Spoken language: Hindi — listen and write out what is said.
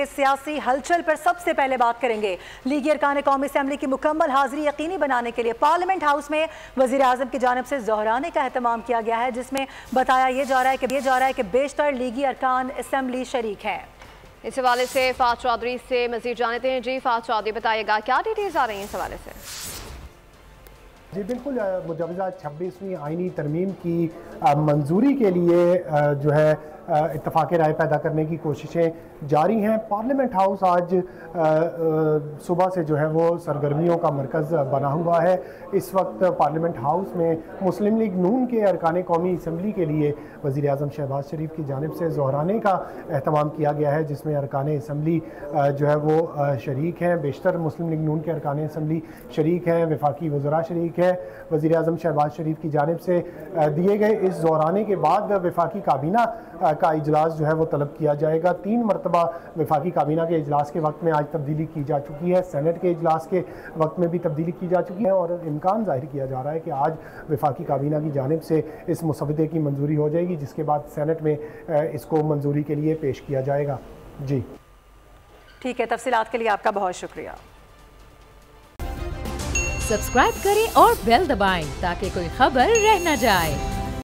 सियासी हलचल पर सबसे पहले बात करेंगे। लीगी अरकान कौमी असेंबली की मुकम्मल हाजिरी यकीनी बनाने के लिए पार्लियामेंट हाउस में वज़ीर आज़म की जानिब से ज़ोहराने का एहतमाम किया गया है, जिसमें बताया ये जा रहा है कि बेशतर लीगी अरकान असेंबली शरीक हैं। इस हवाले से फात चौधरी से मजीद जानते हैं। जी फात चौधरी, बताइएगा क्या डिटेल्स आ रही हैं इस हवाले से? जी बिल्कुल, मुजवज़ा 26वीं आइनी तरमीम की मंजूरी के लिए जो है इत्तफ़ाक़ राय पैदा करने की कोशिशें जारी हैं। पार्लियामेंट हाउस आज सुबह से जो है वो सरगर्मियों का मरकज़ बना हुआ है। इस वक्त पार्लियामेंट हाउस में मुस्लिम लीग नून के अरकान कौमी असम्बली के लिए वज़ीर आज़म शहबाज शरीफ की जानिब से ज़ोहराने का एहतमाम किया गया है, जिसमें अरकान असम्बली जो है वो शरीक हैं। बेशतर मुस्लिम लीग नून के अरकान असम्बली शरीक हैं, वफाकी वज़रा शरीक है। वज़ीर आज़म शहबाज शरीफ की जानिब से दिए गए इस ज़ोहराने के बाद वफाकी काबीना का इजलास जो है वो तलब किया जाएगा। 3 मरतबा वफाकी काबीना के इजलास के वक्त में आज तब्दीली की जा चुकी है, सेनेट के इजलास के वक्त में भी तब्दीली की जा चुकी है और इम्कान ज़ाहिर किया जा रहा है कि आज वफाकी काबीना की जानिब से इस मुसवदे की मंजूरी हो जाएगी, जिसके बाद सेनेट में इसको मंजूरी के लिए पेश किया जाएगा। जी ठीक है, तफसीलात के लिए आपका बहुत शुक्रिया। सब्सक्राइब करें और बेल दबाएं ताकि कोई खबर रह न जाए।